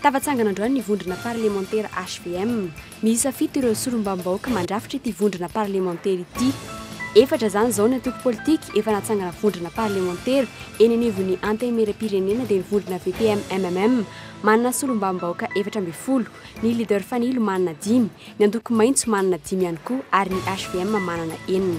Tavatsangana androany ny vondrona parlementaire HVM. Miisa fito ireo solombam-bahoaka mandrafitra ity vondrona parlementaire ity. Efatra zany zao ny antoko politika efa natsangana vondrona parlementaire eny anivon'ny antemera-pirenena dia ny vondrona VPM MMM manana solombam-bahoaka 710, ny leader fanilo manana 5, ny antoko maitso manana 5 ihany koa ary ny HVM manana 9.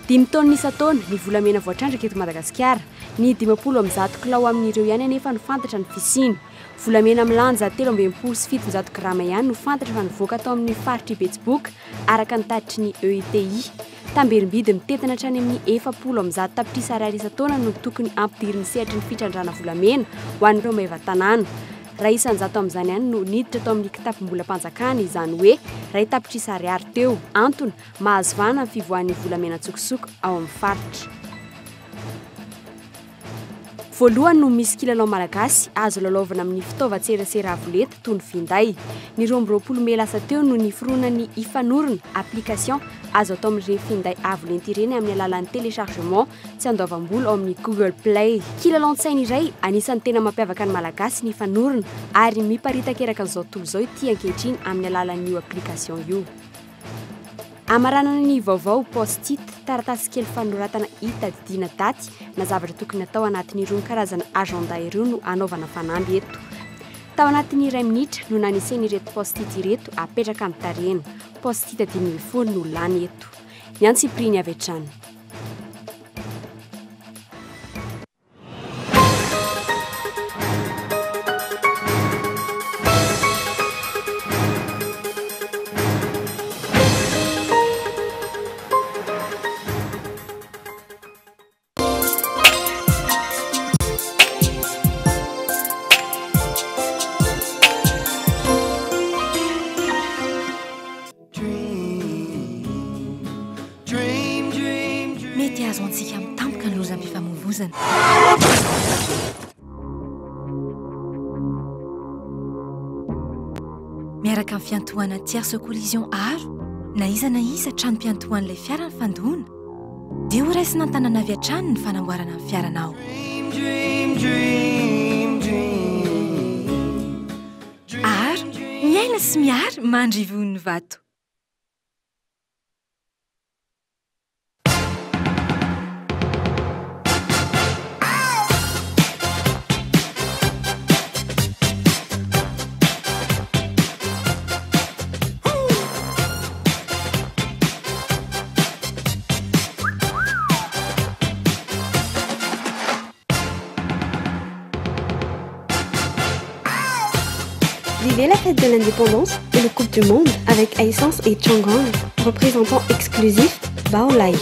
5 taona isan-taona ny volamena voatrandraka eto Madagasikara, ny 50 kilao amin'ireo ihany anefa no fantatra ny fisiny. Volamena milanja 327 grama ihany no fantatra fa nivoaka atao amin'ny faritra Betsiboka araka ny tatitry ny EITI. Tamberim-bidy mitetina hatrany amin'ny 400 tapitrisa ariary isan-taona no tokony ampidiriny sehatra ny fitrandrana volamena ho an'ireo maevan-tanàna. Raha isan-jato amin'izany ihany no niditra atao amin'ny kitapom-bolam-panjakana izany hoe ray tapitrisa ariary teo. Antony mahazo vahana ny fivoahan'ny volamena tsokosoko ao amin'ny faritra. Voalohany no misy kilalao malagasy azo lalaovana amin'ny fitaovan-tserasera avolenta toy ny finday. Ny 20 Mey lasa teo no niforonan'ny ifanorona application azo atao amin'ireny finday avolenta ireny amin'ny alalan'ny téléchargement tsy andoavam-bola ao amin'ny Google Play. Kilalao-tsaina iray anisan'ny tena mampiavaka ny malagasy ny ifanorona ary miparitaka eraka an'izao tontolo izao ity ankehitriny amin'ny alalan'io application io. Amaranana ny vaovao post-it taratasy kely fanoratana itadidiana daty na zavatra tokony atao anatin'irony karazana agenda ireo no anaovana fanamby eto. Tao anatin'ny 2 minitra no naniseny ireto post-it ireto apetraka amin'ny tarehina. Post-it 10,000 foana no lany eto. Ny antsipriny avy hatrany. Miaraka amin'ny fiantohana tierce collision aro na iza trano mpiantohan'ilay fiara ny fandoana dia ho raisina an-tanana avy hatrany ny fanamboarana ny fiaranao. Aro miaina sy miary mandrivon'ny vato. Vivez la fête de l'indépendance et le Coupe du Monde avec Essence et Changrang, représentant exclusif Baolai.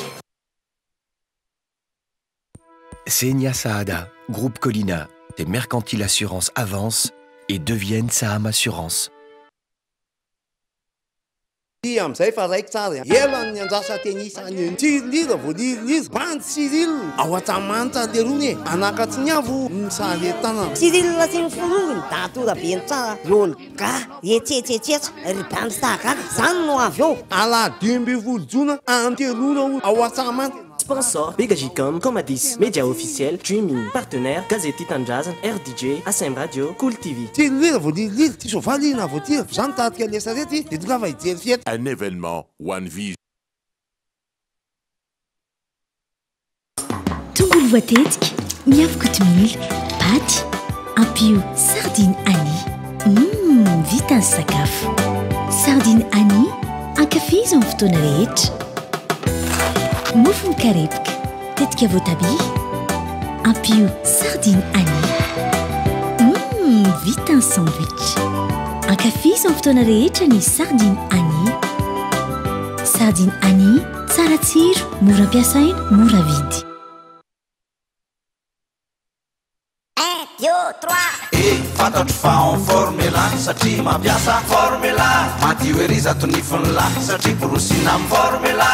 Senia Saada, groupe Colina, des mercantiles assurances avancent et deviennent Saham Assurance. Amizay fa raiky tsara ela ny andrasa tenisany tiriliza voaliliza bandy Cyril ao Antsamanitra lerony anakatsy ny avo misaretana Cyril sy miforony da tora be ny tsara olga etsetsetsetsa ry bandy sagaka zany no avy eo ala 2020 jona antelona ao Antsamanitra. Sponsor Begagicom, Comadis, média officiel, streaming, partenaire, Gazette Titanjazz, RDJ, ASM Radio, Cool TV. Un événement One Vision. Tongolo voatetika, miavaka kotomila, paty, ampio sardine Annie. Vita ny sakafo. Sardine Annie, ankafizo amin'ny fotoana rehetra. Mofo mikarepoka, tetika voatabia, ampio sardine Annie. Vita ny sandwich. Ankafizo amin'ny fotoana rehetra ny sardine Annie. Sardine Annie, tsara tsiro, mora ampiasaina, mora vidy. 1, 2, 3. Fantatro fa en formula satria mampiasa formula madio ery zato nifony la satria borosina amin'ny formula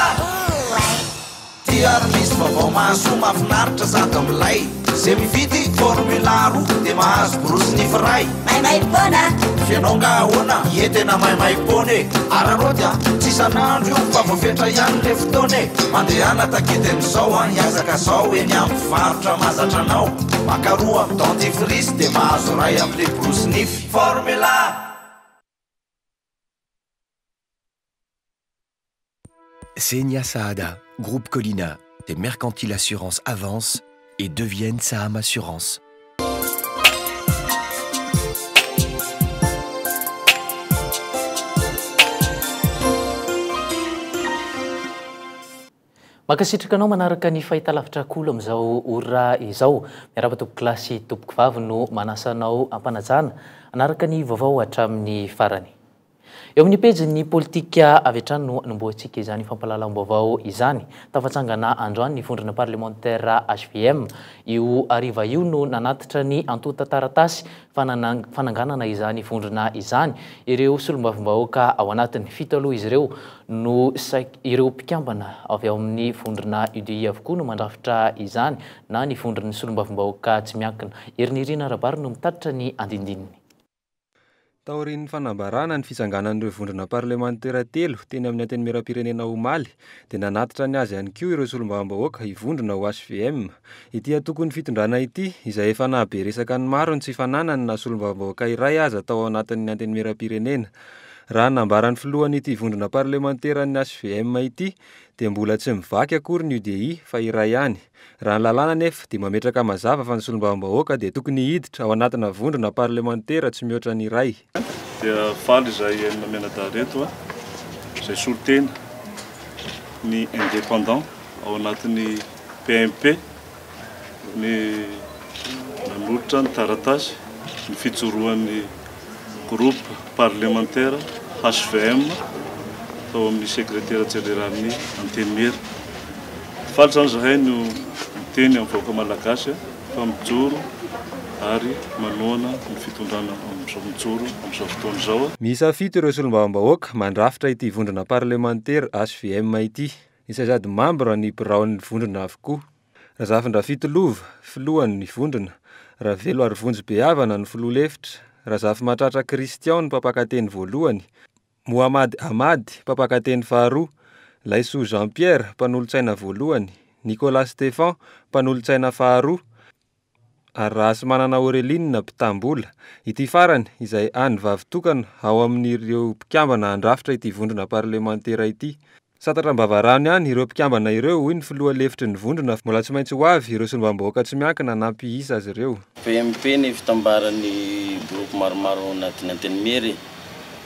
ary misy vaovao mahasoa mahafinaritra sady milay zay mividy formularo dia mahazo brosy firay maimaipona fianao nga ahoana ie tena maimaipony ary anao dia tsy isan'andro io fa voafetra ihany le fotoany mandehana takiden'izao a hiazaka zao eny amin'ny varotra mahazatra anao makaroa amin'ny dentifrice dia mahazo ray amin'le brosy nify formula. Senia Saada, groupe Colina, des Mercantile Assurance avancent et deviennent Saham Assurance. Makasitraka anao manaraka ny fahitalavitra kolo amin'izao ora izao miaraba tompoko klasy tompoko vavy no manasanao ampanajana anaraka ny vaovao hatramin'ny farany. Eo amin'ny pejy ny politika avy hatrany no anomboantsika izany fampahalalam-baovao izany tafatsangana androany ny vondrona parlementaire HVM io ariva io no nanatitra ny antota taratasy fananganana izany vondrona izany ireo solombavim-bahoaka ao anatiny fito aloha izy ireo no ireo mpikambana avy ao amin'ny vondrona UDI avokoa no mandrafitra izany na ny vondrony solombavim-bahoaka tsy miankina erinirina rabary no mitatitra ny andindininy. Taorian'ny fanambarana ny fisanganan'ireo vondrona parlementaire telo teny amin'ny anteny miram-pirenena omaly dia nanatitra ny azy ihany koa ireo solombavim-bahoaka hivondrona ho HVM. Ity tokony fitondrana ity izay efa nahabe resaka ny maro ny tsy fananany na solombavim-bahoaka iray aza tao anatin'ny anteny miram-pirenena. Raha nambaran'ny filohan'ity vondrona parlementaire ny HVM ity dia mbola tsy mivaky akory ny UDI fa iray ihany. Raha ny lalàna nefa dia mametraka mazava fa ny solombavim-bahoaka dia tokony hiditra ao anatina vondrona parlementaire tsy mihoatra ny iray. Dia faly izay namenada reto izay solotena ny indépendant ao anatin'ny PMP ny nanolotra ny taratasy ny fijoroan'ny groupe parlementaire HVM tao amin'ny secrétaire généralny Antenimera. Faly zany zahay no miteny amin'ny vahoaka malagasy fa mijoro ary manoana ny fitondrana amin'izao mijoro amin'izao fotoana izao. Miisa fito ireo solombavim-bahoaka mandrafitra ity vondrona parlementaire HVM ity. Isay sady membre ny biraon'ny vondrona avokoa. Razafin-drafito lova filohan'ny vondrona, Ravelo Arivonjy Beavana ny filoha lefitra, Razafy Matratra Christian ny mpampakateny voalohany, Mohamady Amady mpampakateny faharoa, Laisoa Jean-Pierre mpanolotsaina voalohany, Nicolas Stéphane mpanolotsaina faharoa, ary Rasy Manana Aureline mpitambola. Ity farany izay any vavitokana ao amin'ireo mpikambana andrafitra ity vondrona parlementaire ity. Satatra Mbavarano ihany ireo mpikambana ireo hoy ny filoha lefitry ny vondrona mbola tsy maintsy ho avy ireo solombavim-bahoaka tsy miankina nampihisa azy ireo. PMP ny fitambaran'ny groupe maromaro anatin'ny Antenimera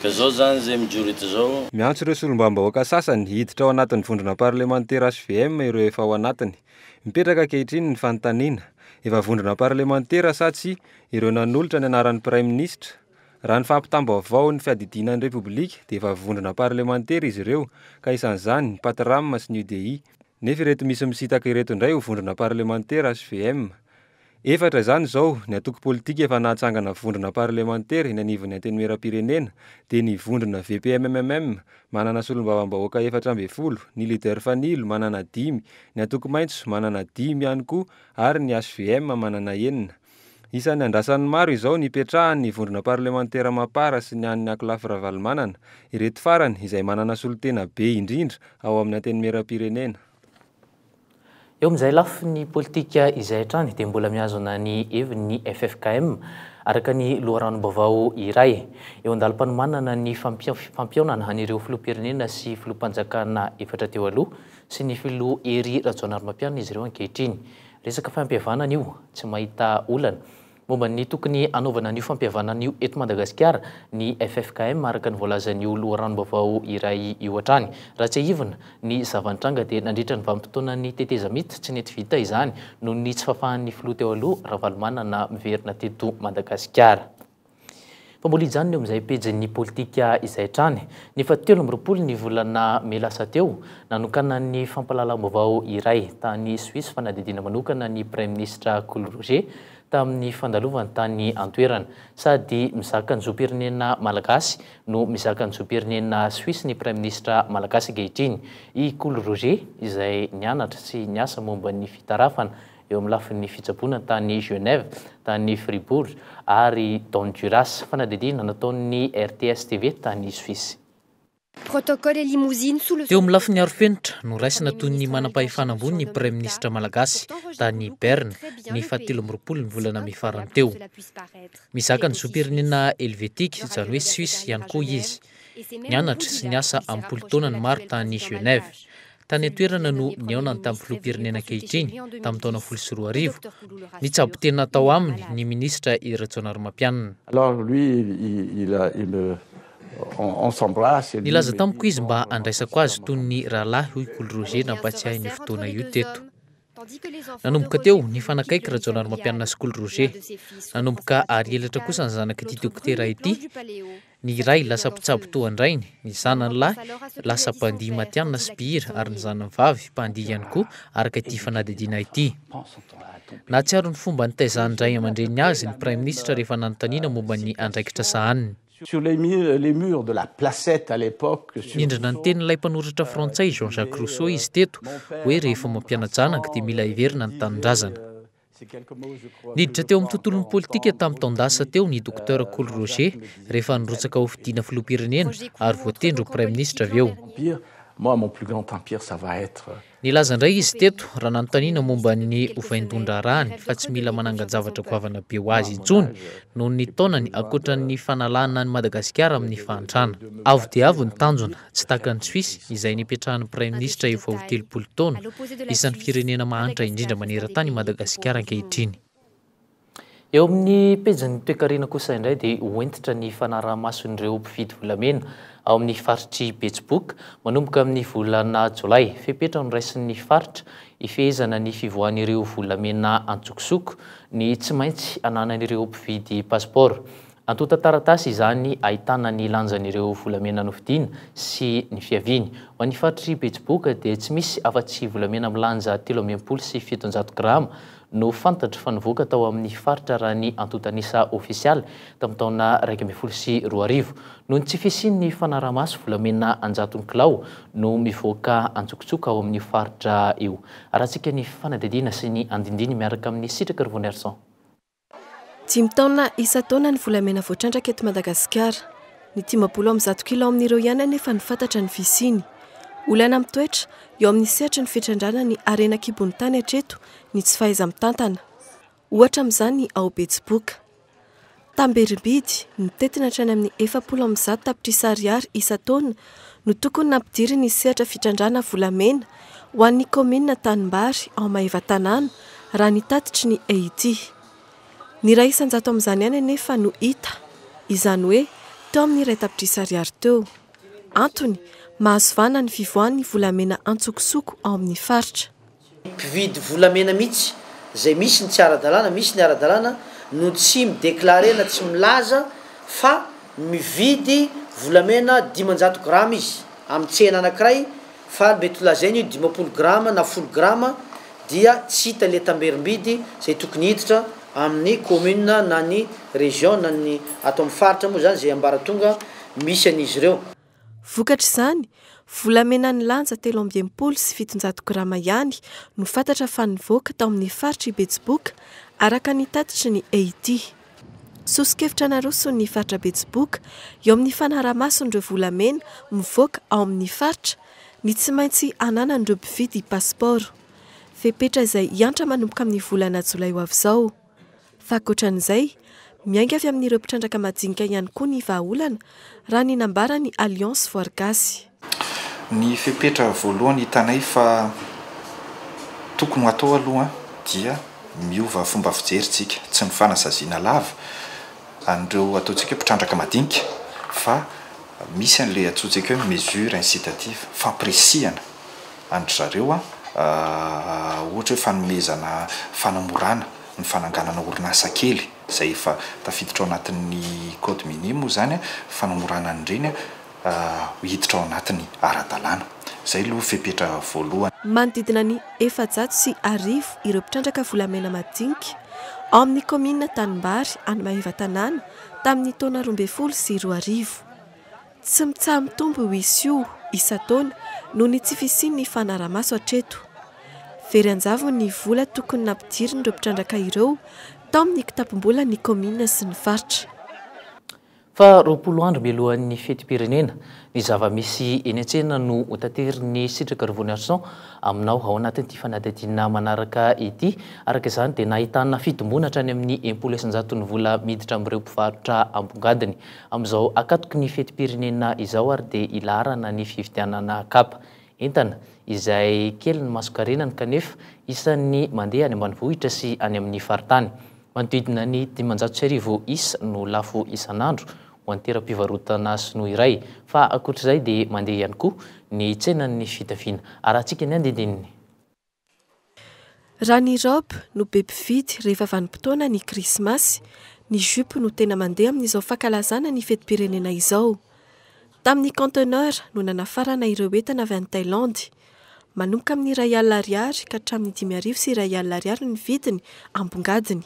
ka zao zany zay mijoro eto zao. Miantso ireo solombavim-bahoaka sasany hiditra ao anatin'ny vondrona parlementaire HVM ireo efa ao anatiny. Mipetraka ankehitriny ny fanontaniana efa vondrona parlementaire sa tsy ireo nanolotra ny anaran'ny prime ministre. Raha ny fampitam-baovao ny fiadidinan'ny Repoblika dia efa vondrona parlementaire izy ireo ka isan'izany ny Patram sy ny UDI. Nefa ireto misy misitaka ireto indray ho vondrona parlementaire HVM. Efatra izany izao ny antoko politika efa nahatsangana vondrona parlementaire eny anivon'ny Antenimera-pirenena dia ny vondrona VPMMM manana solombavim-bahoaka 410, ny leader Fanilo manana 5, ny antoko maitso manana 5 ihany koa ary ny HVM manana 9. Isan'ny andrasan'ny maro izao ny petrahan'ny vondrona parlementaire Mapara sy ny an'ny Akolafy Ravalomanana, ireto farany izay manana solotena be indrindra ao amin'ny Antenimera-pirenena. Eo amin'izay lafy ny politika izay hatrany dia mbola mihazona ny heviny FFKM araka ny loharanom-baovao iray. Eo andalam-panomanana ny fampiaonana an'ireo filoham-pirenena sy filoham-panjakana efatra teo aloha sy ny filoha Hery Rajaonarimampianina izy ireo ankehitriny. Resaka fampihavanana io tsy mahita olana. Momba ny tokony anaovana an'io fampihavanana io eto Madagasikara ny FFKM araka ny voalazan'io loharanom-baovao iray io hatrany. Raha tsy ahivana ny zava-nitranga dia nandritra ny vanim-potoana ny teteza mity tsy nety vita izany noho ny tsy fahafahan'ny filoha teo aloha Ravalomanana miverina teto Madagasikara. Mpamboly izany eo amin'izay pejin'ny politika izay hatrany. Ny 17 ny volana Melasa teo nanokana ny fampahalalam-baovao iray tany Suisse fanadidina manokana ny Prime Ministre Cool Roger tamin'ny fandalovany tany antoerana sady mizaka ny zoam-pirenena malagasy no mizaka ny zoam-pirenena Suisse ny Prime Ministre malagasy ankehitriny i Cool Roger izay nianatra sy niasa momba ny fitarafana eo amin'ny lafin'ny fitsaboana tany Genève, tany Fribourg ary Honduras fanadidina nataon'ny RTS TV tany Suisse. Teo amin'ny lafin'ny arofenitra no raisina toy ny manam-pahefana ambony ny Prime Ministre malagasy tany Berne ny 17 ny volana mifarany teo. Mizaka ny zoam-pirenena Helvétique izany hoe Suisse ihany koa izy. Nianatra sy niasa amin'ny 10 taona ny maro tany Genève. Tany antoerana no niaonany tamin'ny filoham-pirenena ankehitriny tamin'ny taona 2014. Nitsabo tena tao aminy ny ministra Iratsonarmapianina. Alors lui on s'embrasse. Nilaza tamiko izy mba andraisako azy toy ny rahalahy hoy Cool Roger nampatsiahy ny fotoana io teto. Nanomboka teo ny fanakaiky Iratsonarmapianina sy Cool Roger. Nanomboka ary elatra kosa ny zanak'ity dokotera ity. Ny iray lasa mpitsabo toan-drainy, ny zanany lahy lasa mpandihy matianina sy mpihira ary ny zanany vavy mpandihy ihany koa araka ity fanadidina ity. Nahatsiaro ny fomba nitaizany indray aman-dreny azy ny Prime Ministre rehefa nanontaniana momba ny andraikitra sahaniny. Sur les murs de la placette à l'époque. Nindrana ny tenin'ilay mpanoratra frantsay Jean-Jacques Rousseau izy teto hoe rehefa mampianatra zanaka dia mila hiverina ny tanindrazana. Niditra teo amin'ny tontolon'ny politika tamin'ny taondasa teo ny Dr Cool Roger rehefa nirotsaka ho fidiana filoham-pirenena ary voatendry ho Prime Ministre avy eo. Moi, mon plus grand empire, ça va être. Nilaza indray izy teto raha nanontaniana momba ny ovain-dondra rany fa tsy mila mananga-javatra goavana be ho azy intsony noho ny taonany ankoatran'ny fanalana ny Madagasikara amin'ny fahantrana. Avo dia avo ny tanjona tsy taka ny Suisse izay nipetrahan'ny Prime Ministre efa ho 30 taona isan'ny firenena mahantra indrindra maneran-tany Madagasikara ankehitriny. Eo amin'ny pejin'ny toe-karena kosa indray dia hoentitra ny fanaraha-mason'ireo mpividy volamena ao amin'ny faritry Betsiboka manomboka amin'ny volana Jolay. Fepetra no raisin'ny faritra ifehezana ny fivoahan'ireo volamena antsokosoko ny tsy maintsy ananan'ireo mpividy pasiporo. Antota taratasy izany ahitana ny lanjan'ireo volamena novidiana sy ny fiaviany. Ho an'ny faritry Betsiboka dia tsy misy afa-tsy volamena milanja 13 sy 700 grama no fantatra fa nivoaka tao amin'ny faritra raha ny antotanisa ofisialy tamin'ny taona 2012. Noho ny tsy fisian'ny fanaraha-maso volamena 100 kilao no mivoaka antsokotsoka ao amin'ny faritra io. Arahantsika ny fanadidina sy ny andindiny miaraka amin'ny sitraka Rovonerson. 5 taona isa taona ny volamena voatrandraka eto Madagasikara. Ny 100 kilao amin'ireo ihany anefa nifantatra ny fisiany. Olana mitoetra eo amin'ny sehatra ny fitrandrana ny arena kibony tany hatreto ny tsy fahaiza mitantana. Ohatra amin'izany ao Betsiboka. Tamberibidy mitetina hatrany amin'ny 400 tapitrisa ariary isa taona no tokony nampidiry ny sehatra fitrandrana volamena ho an'ny komina Tanimbary ao Maheva-Tanàna raha ny tatitry ny EIT. Ny ray isan-jato amin'izany ihany anefa no hita, izany hoe teo amin'ny iray tapitrisa ariary teo. Antony mahazo vana ny fivoahan'ny volamena antsokosoko ao amin'ny faritra. Mpividy volamena mihitsy izay misy ny tsy ara-dalàna, misy ny ara-dalàna no tsy mideklaré na tsy milaza fa mividy volamena 500 grama izy amin'ny tsena anankiray fa mety lazainy 50 grama na 10 grama dia tsy hita le tamberi-bidy izay tokony hiditra amin'ny commune na ny région na ny ato amin'ny faritra moa zany izay ambaratonga misy an'izy ireo. Vokatra izany, volamena ny lanja 13 sy 700 grama ihany no fantatra fa nivoaka tao amin'ny faritra Betsiboka araka ny tatitry ny EIT. Sosokevitra naroso ny faritra Betsiboka eo amin'ny fanaraha-mason'ireo volamena mivoaka ao amin'ny faritra ny tsy maintsy ananan'ireo mpividy pasiporo. Fepetra izay hiantra manomboka amin'ny volana Jolay ho avy izao. Fa ankoatran'izay, miainga avy amin'ireo mpitrandraka madinika ihany koa ny vahaolana raha ny nambara ny Alliance Voargasy. Ny fepetra voalohany hitanay fa tokony atao aloha dia miova fomba fijerintsika, tsy ny fanasaziana lava an'ireo ataontsika mpitrandraka madinika fa misy an'ilay atsointsika hoe mesure incitative fampirisihana andry zareo ohatra hoe fanomezana fanamorana ny fananganana orinasa kely izay efa tafiditra ao anatin'ny code minime zany fanamorana an'ireny hiditra ao anatin'ny ara-dalàna. Izay aloha fepetra voalohany. Manodidina ny 700 sy 1,000 ireo mpitrandraka volamena madinika ao amin'ny komina Tanimbary any Maheva-Tanàna tamin'ny taona 2024. Tsy mitsaha mitombo io isy io isa-taona noho ny tsy fisian'ny fanaramaso hatreto. Very anjavo ny vola tokony nampidiriny ireo mpitrandraka ireo tao amin'ny kitapom-bola ny komina sy ny faritra. Fa 20 andro mialohan'ny fetim-pirenena ny zava-misy eny an-tsena no hotanteriny sitraka Revoniation aminao ao anatin'ity fanadihadiana manaraka ity. Araka izany dia nahitana fitomboana hatrany amin'ny 100,000 ny vola miditra amin'ireo mpivarotra ambongadiny. Amin'izao akatoky ny fetim-pirenena izao ary dia ilarana ny fividianana kapa entana izay kely ny masokarenany kanefa isan'ny mandeha any ambanivohitra sy any amin'ny faritany. Manodidina ny 500,000 isa no lafo isan'andro ho an'ny toeram-pivarotana sinoa iray. Fa ankoatr'izay dia mandeha ihany koa ny tsenan'ny fitafiana. Arahantsika ny andindininy. Raha ny robe no be mpividy rehefa vanim-potoana ny krismasy, ny jupe no tena mandeha amin'izao fankalazana ny fetim-pirenena izao. Tamin'ny conteneur no nanafarana ireo entana avy any Thaïlande. Manomboka amin'ny R1,00 ka hatramin'ny 5,000 sy R1,00 ny vidiny ambongadiny.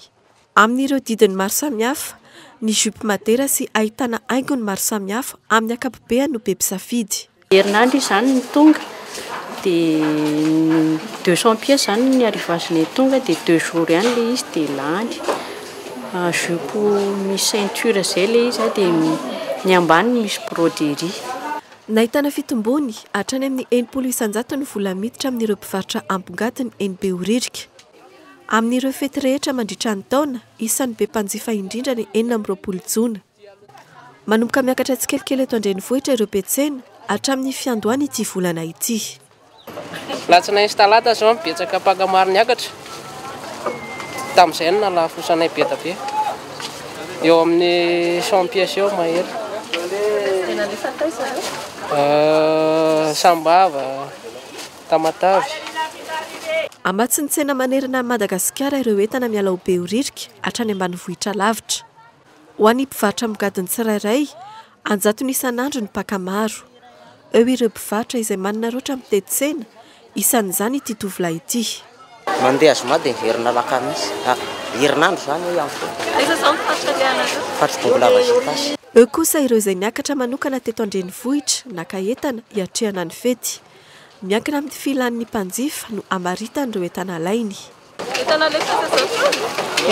Amin'ireo didiny maro samihafa, ny jupe madera sy ahitana haingony maro samihafa amin'ny ankapobeny no be mpisafidy. Herinandro izany ny tonga dia 200 pièces izany ny arrivage-ny tonga dia 2 jours ihany ilay izy dia lany. Jupe misy ceinture izay ilay izy dia ny ambany misy broderie. Nahitana fitombony hatrany amin'ny 100,000 ny vola miditra amin'ireo mpivarotra ambongadiny eny Behoririka. Amin'ireo fety rehetra mandritra ny taona, isan'ny be mpanjifa indrindra ny 4 Jona. Manomboka miakatra tsikelikely eto an-drenivohitra ireo mpiantsena hatramin'ny fiandohany ity volana ity. Latsinainy sy talata zao mibetsaka mpaka maro niakatra. Tamin'izay no nalafosanay be da be. Eo amin'ny 100 pièces eo mahery. Sambava, Tamatavy. Amatsy ny tsena manerana Madagasikara ireo entana miala ho Behoririka hatrany ambanivohitra lavitra. Ho an'ny mpivarotra ambongadiny tsirairay, 100 isan'andro ny mpaka maro. Eo ireo mpivarotra izay manana roatra mitety tsena, isan'izany ity tovolahy ity. Mandeha zoma dia verina lakamisy. Herinandro zany hoe ihany koa. Aiza zao ny fatraliana zao? Fatro-tongo sy tasy. Eo kosa ireo izay niakatra manokana teto an-drenivohitra naka entana hiatrehana ny fety. Miankina amin'ny filan'ny mpanjifa no amaritan'ireo entana alainy. Entana lefa zao.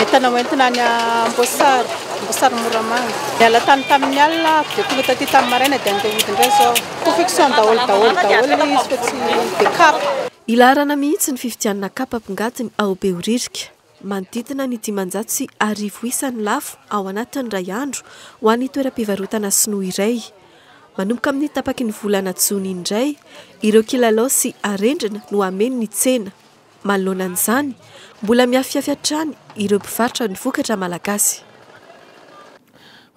Entana hoentina any Ambosary Moramanga. Miala tany tamin'ny alina dia tonga taty tamin'ny maraina dia andeha hodindray zao. Confection daholo izy fa tsy dia kapa. Ilarana mihitsy ny fividianana kapa ambongadiny ao Behoririka. Manodidina ny 500 sy 1,000 isan'ny lafo ao anatin'ny ray andro ho an'ny toeram-pivarotana sinoa iray. Manomboka amin'ny tapaky ny volana Jona indray, ireo kilalao sy arendrina no ameny ny tsena. Manoloana an'izany, mbola miafiafiatrany ireo mpivarotra ny vokatra malagasy.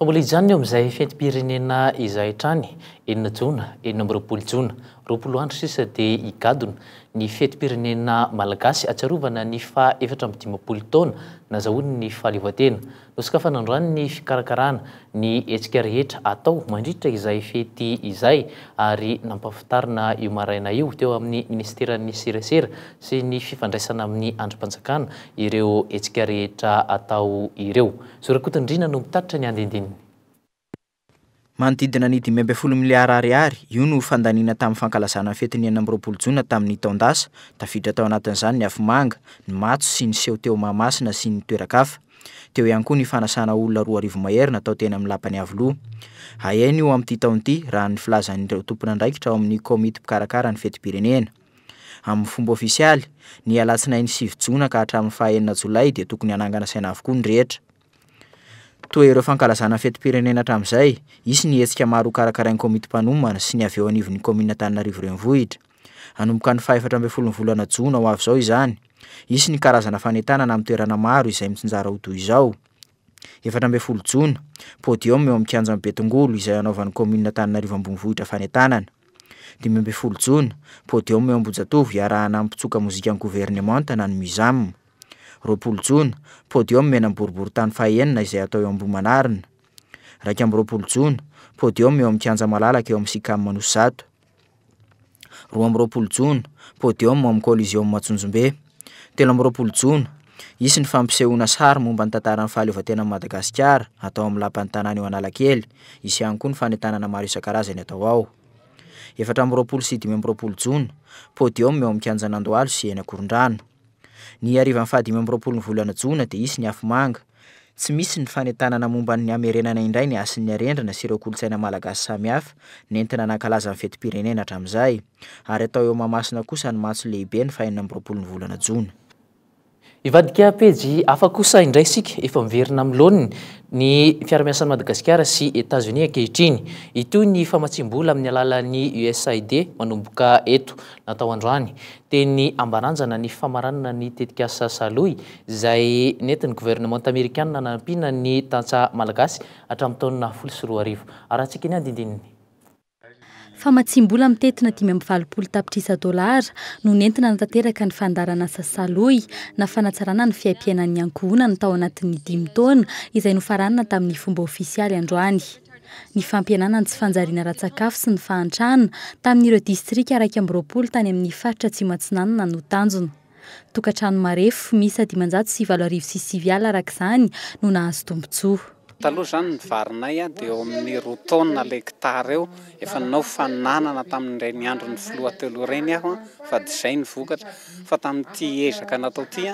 Mbola izany eo amin'izay fetim-pirenena izay hatrany 9 Jona, 20 Jona, 20 andro sisa dia higadona ny fetim-pirenena malagasy atsarovana ny fa 450 taona nazahoany ny fahaleovan-tena. Nosokafana androany ny fikarakarana ny hetsika rehetra atao mandritra izay fety izay ary nampahafantarina io maraina io teo amin'ny ministeran'ny serasera sy ny fifandraisana amin'ny androm-panjakana ireo hetsika rehetra atao ireo. Sorakotondrina no mitatitra ny andindininy. Manodidina ny 5 miliara ariary, io no fandaniana tamin'ny fankalazana fetiny 20 Jona tamin'ny taondasa, tafiditra tao anatin'izany ny afomanga, ny matso sy ny seho teo Mahamasina sy ny toerakafa. Teo ihany koa ny fanasana olona 2,000 mahery natao teny amin'ny lapany avoloha. Hayainy io amin'ity taon'ity raha ny filazan'ireo tompon'andraikitra ao amin'ny komity mpikarakara ny fetim-pirenena. Amin'ny fomba ofisialy, ny alatsinainy 7 Jona ka hatramin'ny 9 Jolay dia tokony hanangana saina avokoa ny rehetra. Toa ireo fankalazana fetim-pirenena hatramin'izay, isy ny hetsika maro karakarain'ny komity mpanomana sy ny avy eo anivon'ny komina Antananarivo renivohitra. Hanomboka ny 14 volana Jona ho avy zao izany. Isy ny karazana fanentanana amin'ny toerana maro izay mitsinjara ho toy izao. 14 Jona, podium eo amin'ny kianja Betongolo izay anaovan'ny komina Antananarivo ambonivohitra fanentanana. 15 Jona, podium eo Ambojatovo iarahana amin'ny mpitsoka mozika ny gouvernemanta na ny Muzam. 20 Jona, podium mena boribory tany fahenina izay atao eo Ambohimanarina. 20 Jona, podium eo amin'ny kianja malalaka eo amin'ny Sikam Manossato. 20 Jona, podium eo amin'ny Coliseum Matsunjombe. 20 Jona, isy ny fampisehoana sary momba ny tantaran'ny fahaleovan-tena ny Madagasikara atao amin'ny lapan'ny tanàna eo Analakely, isy ihany koa ny fanentanana maro isan-karazany atao ao. 7 Jona, podium eo amin'ny kianjan'Andohalo sy eny Akorondrano. Ny harivan'ny 5 ny volana Jona dia isy ny afomanga. Tsy misy ny fanentanana momba ny hamerenana indray ny asin'ny arendrana sy ireo kolotsaina malagasy samihafa nentina nankalaza ny fetim-pirenena hatramin'izay, ary atao eo Mahamasina kosa ny matso lehibe ny 4 ny volana Jona. Ivadika pejy hafa kosa indray sika efa miverina amin'ny laoniny ny fiara-miasan'i Madagasikara sy États-Unis ankehitriny. Ito ny famatsim-bola amin'ny alalan'ny USAID manomboka eto natao androany. Teny ambaranjana ny famaranana ny tetikasa saloy izay nentin'ny gouvernement américain nanampiana ny tantsa malagasy hatramin'ny taonina 14. Arahantsika ny andindininy. Famatsim-bola mitetina $240 no nentina natanteraka ny fandarana asa saloy na fanatsarana ny fiaim-piainan'ny ankohonana tao anatin'ny 5 taona izay nofaranana tamin'ny fomba ofisialy androany. Ny fampianana ny tsy fanjariana ratsakafo sy ny fahantrana tamin'ireo distrika 20 tany amin'ny faritra Atsimo Atsinanana no tanjona. Tokantrano marefo misy 507 araka izany no nahazo tombotsoa. Taloha zany ny varinay dia eo amin'ny 2 taona l'hectare eo efa nanao fananana tamin'indray ny andro ny filoha telo reny aho fa izay ny vokatra fa tamin'ity ezaka natao ty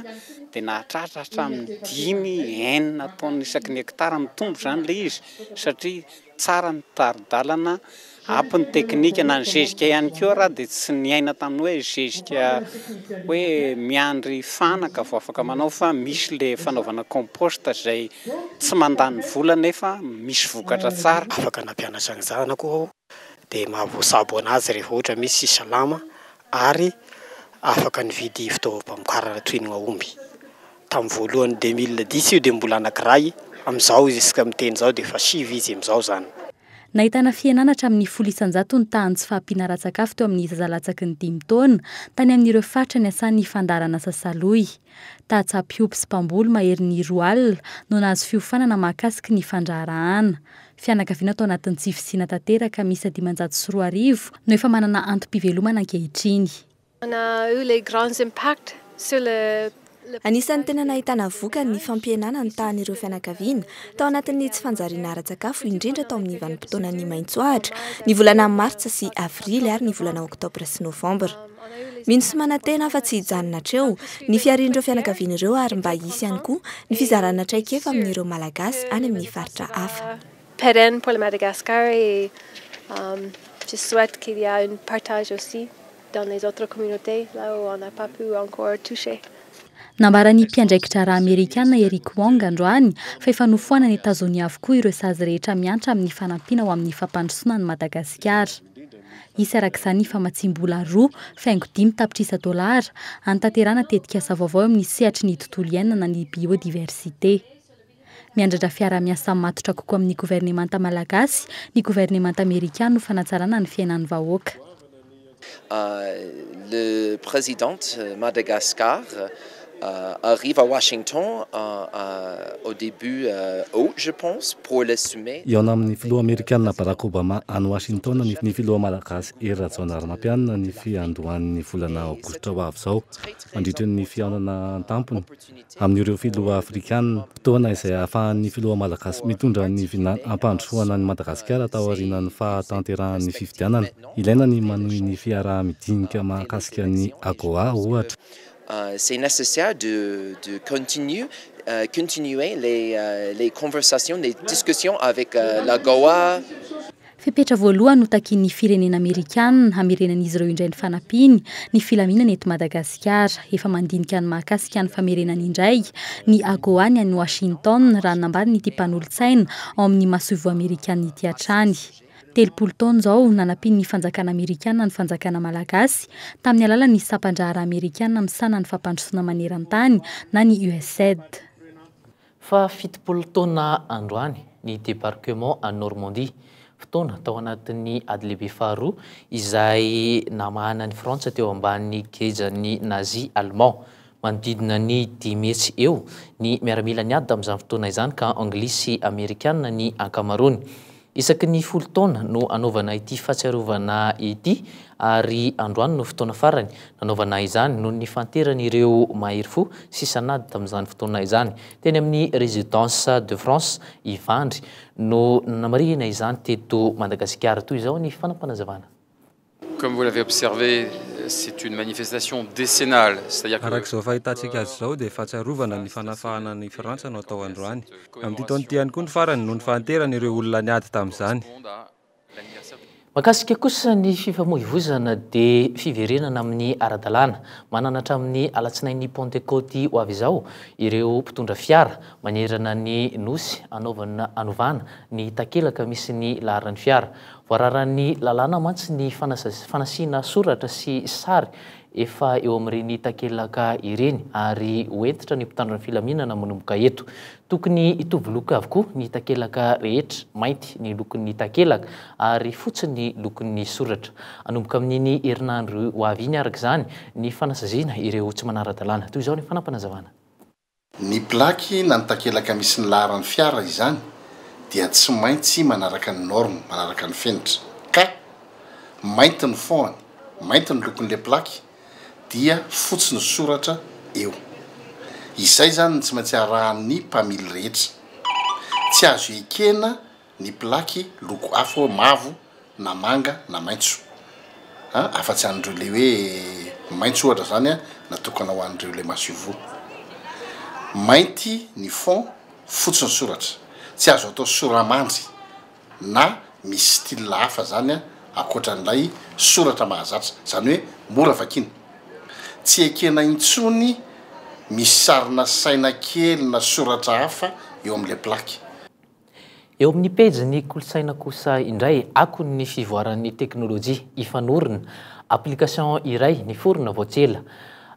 dia nahatratra hatramin'ny 5-9 taona isaky ny hectare mitombo zany le izy satria tsara ny taridalana ampy ny teknika na ny zezika ihany koa raha dia tsy niaina tamin'ny hoe zezika hoe miandry fanaka vao afaka manao fa misy le fanaovana compost izay tsy mandany vola nefa misy vokatra tsara. Afaka nampianatra ny zanako aho dia mahavoasabo anazy rehefa ohatra misy salama ary afaka nividy fitaovam-pamokarana toy ny aomby. Tamin'ny voalohany 2010 io dia mbola anankiray, amin'izao izy isika miteny izao dia efa 7 izy amin'izao zany. Nahitana fiainanatra amin'ny 100 ny tahan'ny fahampiana ratsakafo teo amin'ny zazalatsaky ny 5 taona tany amin'ireo faritra ny asan'ny fandarana asa saloy. Tahatsapiompy sy mpamboly mahery ny 2 alina no nahazo fiofanana mahakasiky ny fandraharahana. Fianakaviana tao anatin'ny tsifisiana tanteraka misy 504 no efa manana antom-pivelomana ankehitriny. On a eu les grands impacts sur le Anisan'ny tena nahitana voka ny fampienana ny tahan'ireo fianakaviana tao anatin'ny tsy fanjariana ara-tsakafo indrindra tao amin'ny vanim-potoanan'ny maitsoahitra, ny volana Martsa sy Avrily ary ny volana Oktobra sy Novambra. Mino sy manantena fa tsy hijanona hatreo ny fiarian'ireo fianakaviana ireo ary mba hisy ihany koa ny fizarana traikefa amin'ireo malagasy any amin'ny faritra hafa. Pérenne pour le Madagascar et je souhaite qu'il y a un partage aussi dans les autres communautés là où on n'a pas pu encore toucher. Nambarany mpiandraikitra raha Amerikana Eric Wong androany fa efa nofoana ny Etazonia avokoa ireo sazy rehetra miantra amin'ny fanampiana ho amin'ny fampandrosoana ny Madagasikara. Isy arak'izany famatsim-bola 2 faingo $5 antanterana tetikasa vaovao amin'ny sehatry ny tontolo iainana ny biodiversité. Miandrandra fiara-miasa matotra kokoa amin'ny gouvernemanta malagasy, ny gouvernemanta Amerikana no fanatsarana ny fiainan'ny vahoaka. Le président Madagascar arrive à Washington au début août, je pense, pour le sommet. Eo amin'ny filoha Amerikana Barack Obama any Washington ny filoha malagasy Hery Rajaonarimampianina ny fiandohan'ny volana aogositra ho avy izao mandritra ny fihaonana tampony amin'ireo filoha afrikanina fotoana izay ahafahan'ny filoha malagasy mitondra ny ampandrosoana ny Madagasikara tao aorian'ny fahatanterahan'ny fifidianana. Ilaina ny manohy ny fiaraha-midinika mahakasika ny AGOA ohatra. C'est nécessaire de continuer les conversations, les discussions avec l'AGOA. Fepetra voalohany no takin'ny firenena Amerikana hamerenan'izy ireo indray ny fanampiny ny filaminana eto Madagasikara efa mandinika ny mahakasika ny famerenana indray ny AGOA ny any Washington raha nambariny ity mpanolo-tsaina ao amin'ny masovo Amerikana ity hatrany. 30 taona izao nanampiany ny fanjakana Amerikana ny fanjakana malagasy tamin'ny alalan'ny sapan-draharaha Amerikana misana ny fampandrosoana maneran-tany na ny USAID. Fa 70 taona androany ny débarquement à Normandie fotoana tao anatin'ny ady lehibe faharoa izay namahana ny Frantsa teo ambanin'ny gezan'ny nazi allemand manodidina ny 10 metsy eo ny miaramila ny ady tamin'izany fotoana izany ka anglisy Amerikana ny ankamaroany. isaky ny 10 taona no anaovana ity fahatsiarovana ity ary androany no fotoana farany nanaovana izany no ny fanteran'ireo mahery fo sy sanady tamin'izany fotoana izany teny amin'ny résidence de France ivandry no namarihina izany teto Madagasikara toy izao ny fanampanazavana. Comme vous l'avez observé, c'est une manifestation décennale, c'est-à-dire que arak'izao fahitantsika azy zao dia fahatsiarovana ny fanafahana ny Frantsa no atao androany. Amin'ity taona ity ihany koa ny farany no ny fahanteran'ireo olona niady tamin'izany. Makasika kosa ny fifamoivoizana dia fiverenana amin'ny ara-dalàna manana hatramin'ny alatsinainy Pentecote ho avy izao ireo mpitondra fiara manerana ny nosy anovana ny takelaka misy ny laharan'ny fiara voararan'ny lalàna mantsy ny fanasiana soratra sy sary efa eo amin'ireny takelaka ireny ary hoentitra ny mpitandro ny filaminana manomboka eto. Tokony hitovy loko avokoa ny takelaka rehetra, mainty ny lokon'ny takelaka ary fotsy ny lokon'ny soratra. Anomboka amin'iny herinandro ho avy iny araka izany ny fanasaziana ireo tsy manara-dalàna. Toy izao ny fanampanazavana. Ny plaky na ny takelaka misy ny laharan'ny fiara izany dia tsy maintsy manaraka ny norme, manaraka ny fenitra. Ka mainty ny foany, mainty ny lokon'ilay plaky dia fotsy ny soratra eo. Izay zany tsy maintsy arahan'ny mpamily rehetra. Tsy azo ekena ny plaky loko hafa mavo na manga na maitso. Afa-tsy an'ireo le hoe maitso ohatra zany natokana ho an'ireo le masiovo. Mainty ny fond, fotsy ny soratra. Tsy azo atao soramandry na misy style hafa zany akoatran'ilay soratra mahazatra. Zany hoe mora vakina. Tsy ekena intsony misy sarina saina kely na soratra hafa eo amin'ilay plaky. Eo amin'ny pejy kolotsaina kosa indray akon'ny fivoaran'ny teknôlôjia ifanorona application iray niforona voatsela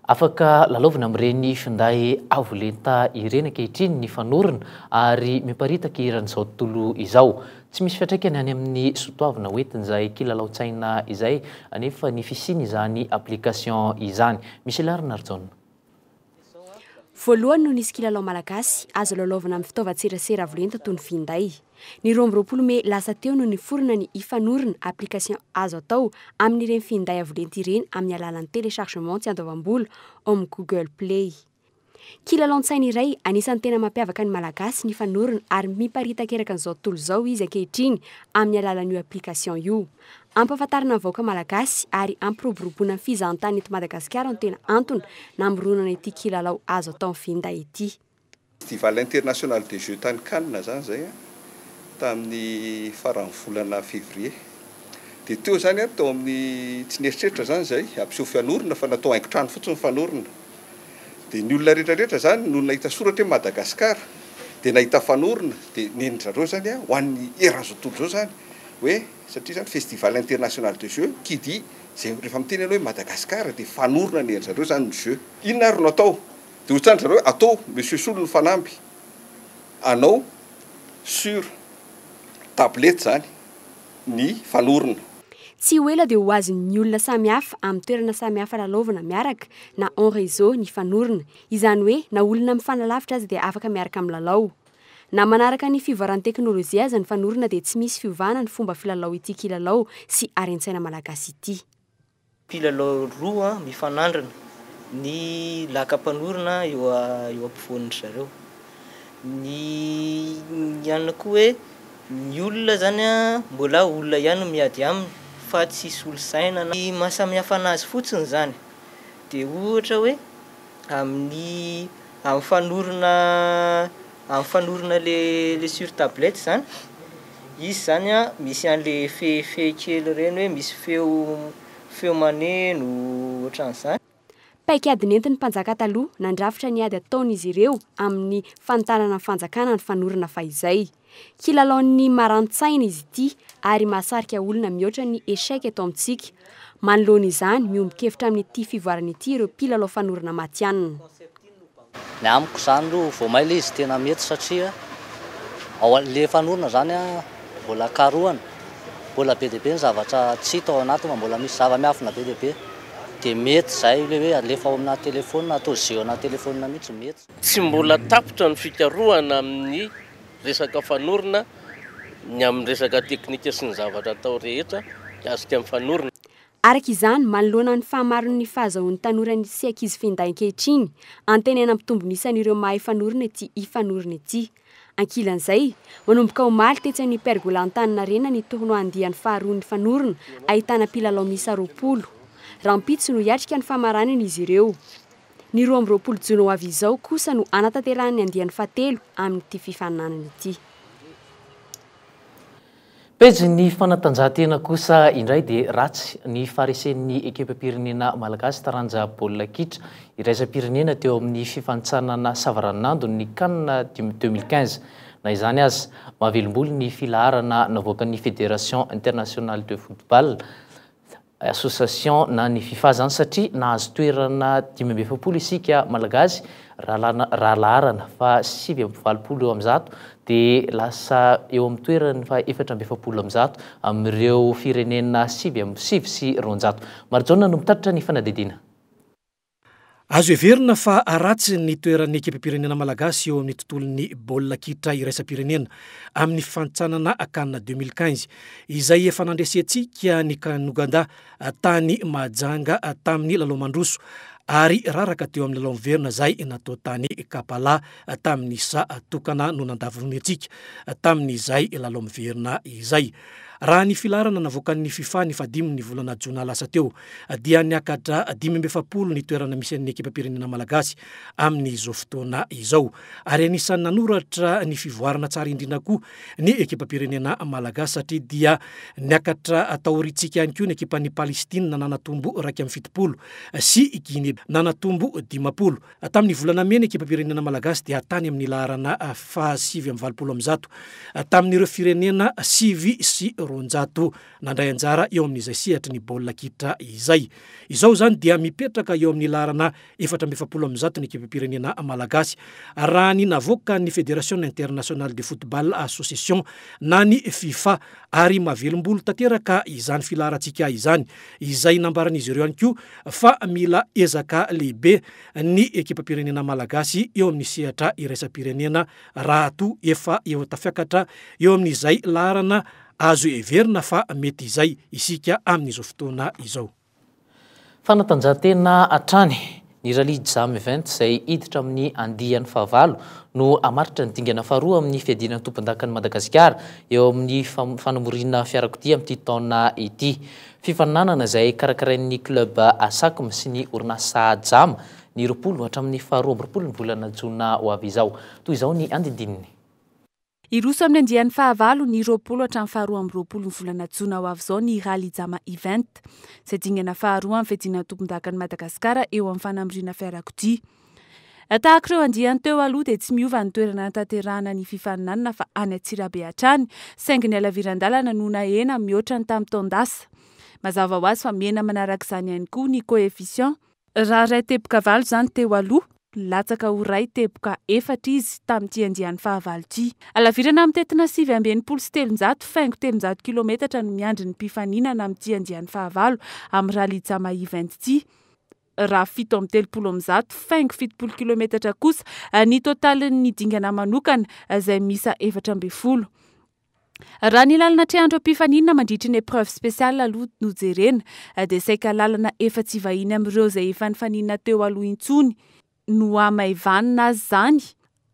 afaka lalaovina amin'ireny finday avolenta ireny ankehitriny ny fanorona ary miparitaka iran'izao tontolo izao. Tsy misy fiantraikany any amin'ny sotoavina hoentin'izay kilalaon-tsaina izay anefa ny fisiny izany application izany. Misy larina arjona. Voalohany no nisy kilalao malagasy azo lalaovina amin'ny fitaovan-tserasera avolenta toy ny finday. Ny 2020 Mey lasa teo no niforona ny ifanorona application azo atao amin'ireny finday avolenta ireny amin'ny alalan'ny téléchargement tsy andoavam-bola amin'ny Google Play. Kilalaon-tsaina iray anisan'ny tena mampiavaka ny malagasy ny fanorona ary miparitaka eraka an'izao tontolo izao izy ankehitriny amin'ny alalan'io application io. Ampahafantarana ny vahoaka malagasy ary ampiroboroboana ny fizahantany eto Madagasikara no tena antony namoronana ity kilalao azo atao amin'ny finday ity. Festival international des jeux tany Cannes zany zay tamin'ny faran'ny volana février. Dia teo zany tao amin'ny tsy nieritreritra zany zay ampiseho fianorona fa natao haingo-trano fotsiny fanorona. Dia ny olona rehetrarehetra zany no nahita soratra hoe Madagasikara dia nahita fanorona dia nen'zareo zany ho an'ny eran'izao tontolo zao zany hoe satria zany festival international de jeux qui dit zay rehefa miteny hoe Madagasikara dia fanorona nen'zareo zany ny jeu. Inona ary no atao? Dia hotrany zareo atao monsieur Solo ny fanamby anao sur tablette zany ny fanorona. Tsy ho ela dia ho azon'ny olona samihafa amin'ny toerana samihafa lalaovana miaraka na en réseau ny fanorona. Izany hoe na olona mifanalavitra azy dia afaka miaraka amin'ny lalao. Na manaraka ny fivoaran'ny teknôlôjia aza ny fanorona dia tsy misy fiovana ny fomba filalao ity kilalao sy arean-tsaina malagasy ity. Mpilalao roa mifanandrana, ny laka-panorona eo ampovoan'ny zareo. Ny ihany koa hoe ny olona zany mbola olona ihany miady aminy fa tsisy olo-saina ny mahasamihafa anazy fotsiny zany. Dia ohatra hoe amin'ny fanorona le sur tablette zany, izy zany misy an'le fe kely reny hoe misy feo maneno ohatran'izany. Paikady nentin'ny mpanjaka taloha nandrafitra ny ady ataon'izy ireo amin'ny fanontaniana ny fanjakana ny fanorona fahizay. Kilalaon'ny marantsaina izy ity ary mahasarika olona mihoatra ny échec eto amintsika. Manoloana izany miombon-kevitra amin'ity fivoarana ity ireo mpilalao fanorona matianina. Ny amiko zany aloha vao maila izy tena mety satria le fanorona zany mbola karohana, mbola be dia be ny zavatra tsy hita ao anatiny, mbola misy zava-miafina be dia be. Dia mety zay le hoe alefa ao amina telefônina atao jeu ana telefônina mihitsy mety. Tsy mbola tapitra ny fikarohana amin'ny resaka fanorona ny amin'ny resaka teknika sy ny zavatra atao rehetra azika mifanorona. Araka izany manoloana ny fahamarin'ny fahazahoan'ny tanora ny sy ankizy finday ankehitriny antenena ampitombo isan'ireo mahay fanorona ety hifanorona ety. Ankilan'izay manomboka omaly tetsy ny pergolantanina ny tohino andian'ny faharoan'ny fanorona ahitana mpilalao miisa 20. Rampitsy no hiatrika ny famaranana izy ireo. Ny 20 Jona ho avy izao kosa no anatanterahany andian'ny fahatelo amin'ity fifaninanana ity. Pejy ny fanatanjahantena kosa indray dia ratsy ny faharesen'ny ekipam-pirenena malagasy taranja baolina kitra iraisam-pirenena teo amin'ny fifanitsanana Savaranando ny CAN 2015. Na izany azy mahavelom-boly ny filaharana navoakan'ny Fédération internationale de football association na ny FIFA zany satria nahazo toerana 570 isika malagasy raha laharana fa 720 eo amin'zato dia lasa eo amin'ny toerany fa 470 amin'ireo firenena 7 sy 200. Marjona no mitatitra ny fanadidina. Azo heverina fa ratsy ny toeran'ny ekipam-pirenena malagasy eo amin'ny tontolon'ny baolina kitra iraisam-pirenena amin'ny fifanitsanana CAN 2015 izay efa nandresentsika ny Kanoganda tany Mahajanga tamin'ny lalao-mandroso ary raraka teo amin'ny lalao miverina zay natao tany Kapala tamin'ny isa tokana no nandavonetsika tamin'izay lalao miverina izay. Raha ny filarana navoakan'ny FIFA ny fadimy ny volana Jona lasa teo dia niakatra 570 ny toerana misy an'ny ekipam-pirenena malagasy amin'izao fotoana izao ary anisan'ny nanoratra ny fivoarana tsara indrindra koa ny ekipam-pirenena malagasy satria dia niakatra ataoritsika ihany koa ny ekipan'ny Palestine nanatombo 270 sy Guinée nanatombo 50. Tamin'ny volana mena ekipam-pirenena malagasy dia tany amin'ny laharana fa 720 amin'zato tamin'ireo firenena 7 sy 200 nandray anjara eo amin'izay sehatra ny baolina kitra izay. Izao zany dia mipetraka eo amin'ny laharana 470 amin'zato ny ekipam-pirenena malagasy raha ny navoaka ny Fédération internationale de football association na ny FIFA ary mahavelom-bolo tanteraka izany filaharantsika izany izay nambaran'izy ireo ihany koa fa mila ezaka lehibe ny ekipam-pirenena malagasy eo amin'ny sehatra iraisam-pirenena raha to efa eo tafiakatra eo amin'izay laharana azo heverina fa mety izay isika amin'izao fotoana izao. Fanatanjahantena atrany ny Rally Jam Event izay hiditra amin'ny andian'ny fahavalo no amaritra ny dingana faharoa amin'ny fiadinan'ny tompon-dakan'i Madagasikara eo amin'ny fanamorina fiarakodia amin'ity taona ity. Fifaninanana izay karakarain'ny club Asakm sy ny orinasa Jam ny 20 hatramin'ny 12 ny volana Jona ho avy izao. Toy izao ny andindininy. Iroso amin'ny andian'ny fahavalo ny 20 hatramin'ny 12 ny volana Jona ho avy izao ny Rally Jam Event izay dingana faharoa amin'ny fiadinan'ny tompon-dakan'i Madagasikara eo amin'ny fanamorina fiarakodia. Tahaka ireo andiany teo aloha dia tsy miova ny toerana tanterahana ny fifaninanana fa any Antsirabe hatrany saingy ny alaviran-dalana no nahena mihoatra ny tamin'ny taon-dasa. Mazava ho azy fa mena manaraka izany ihany koa ny coefficient raha iray teboka valo izany teo aloha latsaka ho ray teboka 4 izy tamin'ity andian'ny fahavalo ity. Alavirana amin'ny tetina 720 sy 300 faingo 300 kilometatra no miandry ny mpifaninana amin'ity andian'ny fahavalo amin'ny Rally Jam Event ity. Raha 730 amin'zato faingo 70 kilometatra kosa ny totalin'ny dingana manokana izay misa 440. Raha ny lalana trehandro mpifaninana mandritry ny épreuve spéciale aloha no jerena dia saika lalana efa tsy vahiny amin'ireo izay efa nifaninana teo aloha intsony no amaivanina azy zany.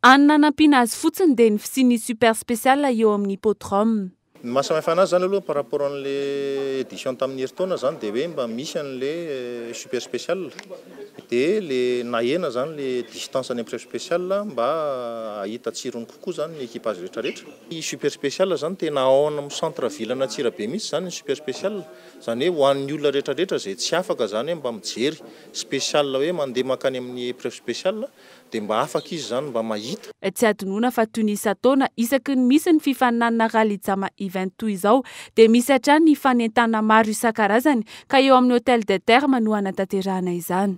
Anna nampiana azy fotsiny dia ny fisiany super spécial eo amin'ny hippodrome. Ny mahasamihafana azy zany aloha par rapport an'le édition tamin'ny herintaona zany dia hoe mba misy an'le super spécial dia le nahena zany le distance any épreuve spéciale mba ahita tsirony kokoa zany ny équipage rehetrarehetra. Ny super spécial zany tena ao amin'ny centre ville Antsirabe mihitsy zany ny super spécial zany hoe ho an'ny olona rehetrarehetra izay tsy afaka zany hoe mba mijery spécial hoe mandeha makany amin'ny épreuve spéciale dia mba afaka izy zany mba mahita. Tsy adinoina fa toy ny isa-taona isaky ny misy ny fifaninanana Rally Jam Event toy izao dia misy hatrany ny fanentana maro isan-karazany ka eo amin'ny Hôtel des Termes no anatanterahana izany.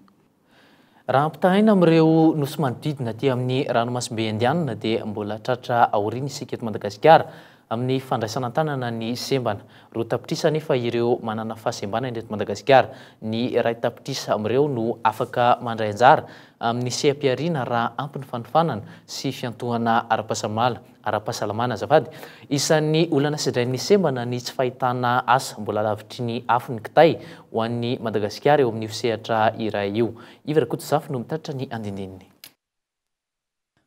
Raha ampitahaina amin'ireo nosy manodidina aty amin'ny ranomasimbe indianina dia mbola tratra aoriana isika eto Madagasikara amin'ny fandraisana tanana ny sembana. Roa tapitrisa nefa ireo manana fahasembanana eto Madagasikara. Ny ray tapitrisa amin'ireo no afaka mandray anjara amin'ny seha-piarina raha ampy ny fanofanana sy fiantohana ara-pahasalamana azafady. Isan'ny olana sedrain'ny sembana ny tsy fahitana asa mbola lavitry ny afo ny kitay ho an'ny Madagasikara eo amin'ny sehatra iray io. Iverakoto-zafy no mitatitra ny andindininy.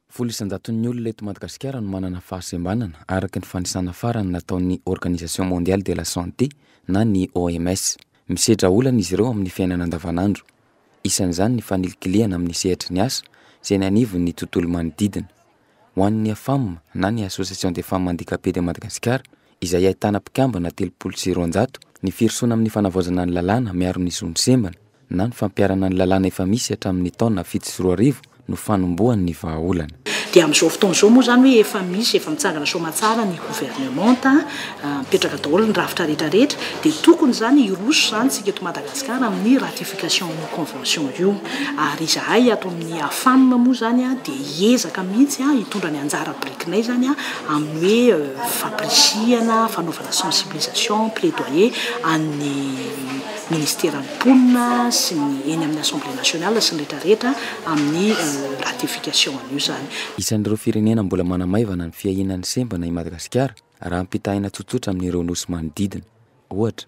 100,000 olona eto Madagasikara no manana fahasembanana araka ny fanisana farany nataon'ny Organisation Mondiale de la Santé na ny OMS. Misedra olana izy ireo amin'ny fiainana andavanandro. Isan'izany ny fanilikiliana amin'ny sehatry ny asa izay nanivony ny tontolo manodidina. Ho an'ny AFAM na ny Association des Femmes Handicapées de Madagascar izay ahitana mpikambana 300 ny firosoana amin'ny fanavaozana ny lalàna miaro ny zon'ny sembana na ny fampiarana ny lalàna efa misy hatramin'ny taona 7 no fanombohan'ny vahaolana. Dia amin'izao fotoana izao moa zany hoe efa misy efa mitsangana soamantsara ny gouvernement mipetraka daholo ny rafitra rehetrarehetra dia tokony zany iroso zany tsika eto Madagasikara amin'ny ratification ny convention io ary izahay ato amin'ny AFAM moa zany dia hiezaka mihitsy hitondra ny anjara brikinay zany amin'ny hoe famprisihana fanaovana sensibilisation plaidoyer amin'ny ministère ny ponina sy ny eny amin'ny Assemblée nationale sy ny rehetrarehetra amin'ny ratification io zany. Isan'ireo firenena mbola manamaivana ny fiahinan'ny sembana i Madagasikara raha ampitahina tsotsotra amin'ireo nosy manodidina. Ohatra,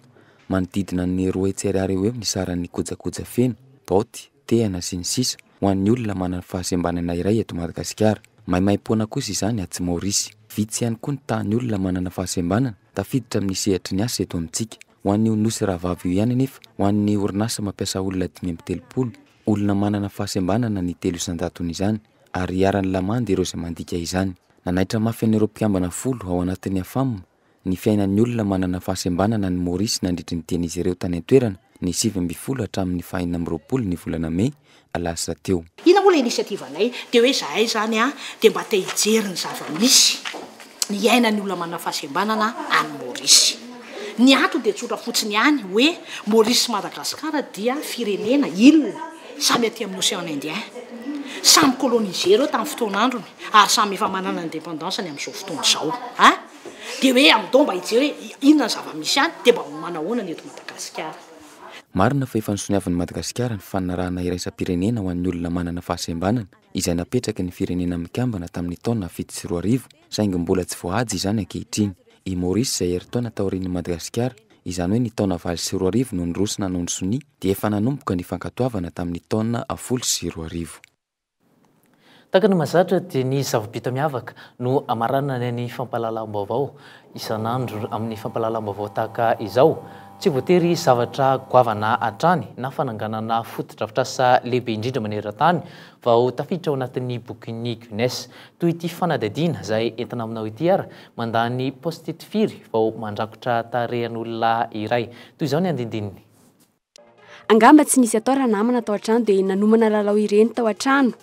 manodidina ny roetseriary eo ny saran'ny kojakoja feno, baoty, tehana sy ny sisa ho an'ny olona manana fahasembanana iray eto Madagasikara. Maimai-poana kosa izany atsy Maorisy. Vitsy ihany koa ny tahan'ny olona manana fahasembanana tafiditra amin'ny sehatry ny asa eto amintsika. Ho an'ny nosy rahavavy io ihany nefa ho an'ny orinasa mampiasa olona 530, olona manana fahasembanana ny 300 izany ary iarany lamandy ireo izay mandika izany. Nanaitra mafy an'ireo mpikambana 10 ao anatin'ny AFAM ny fiainan'ny olona manana fahasembanana ny Maorisy nandritra ny teny izy ireo tany an-toerana ny 7 hatramin'ny 29 ny volana Mey lasa teo. Ina moa inisiativa anay dia hoe zahay zany dia mba te hijery ny zava-misy ny iainan'ny olona manana fahasembanana any Maorisy. Ny antony dia tsotra fotsiny ihany hoe Maorisy sy Madagasikara dia firenena ilona samy aty amin'ny Océan Indien. Samy coloniser ireo tamin'ny fotoan'androny ary samy efa manana indépendance ny amin'izao fotoana izao. Dia hoe amin'izao mba hijery hoe inona ny zava-misy ihany dia mba manahoana ny eto Madagasikara. Marina fa efa nisoniavin'ny Madagasikara ny fanarahana iraisam-pirenena ho an'ny olona manana fahasembanana izay napetraka ny firenena mikambana tamin'ny taona 7 saingy mbola tsy voahaja izany ankehitriny. I Maorisy izay eritaona taorian'ny Madagasikara izany hoe ny taona 20 no nirosona noho ny sonia dia efa nanomboka ny fankatoavana tamin'ny taona 20. Tahaka ny mahazatra dia ny zava-bita miavaka no amaranana ny fampahalalam-baovao isan'andro amin'ny fampahalalam-baovao tahaka izao. Tsy voatery zavatra goavana hatrany na fananganana foto-drafitrasa lehibe indrindra maneran-tany vao tafiditra ao anatin'ny bokin'ny Guinness. Toy ity fanadadiana izay entina aminao ity ara mandany post-it firy vao mandrakotra tarehan'olona iray. Toy izao ny andindininy. Angamba tsy nisy atao raha namana tao an-trano dia nanomana lalao ireny tao an-trano.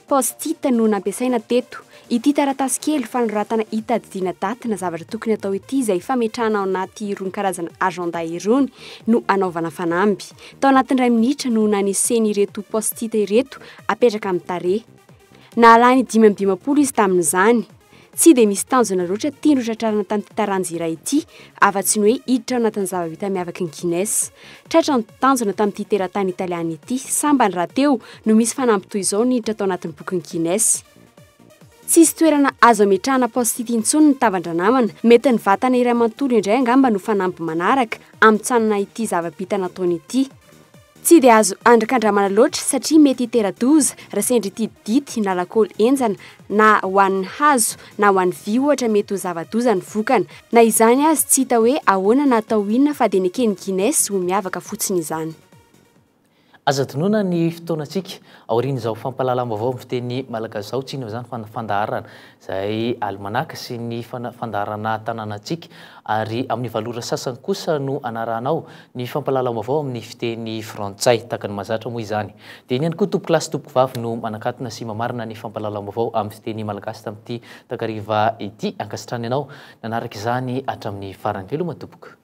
Post-it no nampiasaina teto. Ity taratasy kely fanoratana hitadidiana daty na zavatra tokony atao ity izay fametrahana ao anaty irony karazana agenda irony no anaovana fanamby. Tao anatin'ny 2 minitra no naniseny ireto post-it ireto apetraka amin'ny tarehy. Nahalany 520 izy tamin'izany. Tsy dia misy tanjona loatra tiany tratrarana tamin'ity taranja iray ity, afa-tsy ny hoe hiditra ao anatin'ny zava-bita miavaka ny Guinness. Tratra ny tanjona tamin'ity teratany italiana ity, samba ny rahateo no misy fanamby toy izao niditra tao anatin'ny bokin'ny Guinness. Tsisy toerana azo ametrahana post-it intsony ny tavandra namana, mety ny vatana iray manontolo indray angamba no fanamby manaraka amitsanana ity zava-bita nataony ity. Tsy dia azo andrakandramana loatra satria mety hitera-doza raha sendra ity dity na lakôly enjana na ho an'ny hazo na ho an'ny vy ohatra mety ho zava-doza ny vokana. Na izany azy tsy hita hoe ahoana na atao inona fa dia ny eken'ny Guinness ho miavaka fotsiny izany. Aza tonoana ny fotoanantsika aoriana izao fampahalalam-baovao amin'ny fiteny malagasy izao tsy inona izany fandaharana izay almanaka sy ny fandaharana tanànantsika ary amin'ny valora sasany kosa no anaranao ny fampahalalam-baovao amin'ny fiteny frantsay tahaka ny mahazatra moa izany. Dia iny ihany koa tompoko lasy tompoko vavy no manakatona sy mamarina ny fampahalalam-baovao amin'ny fiteny malagasy tamin'ity takariva ity ankasitrany ianao nanaraka izany hatramin'ny farany veloma tompoko.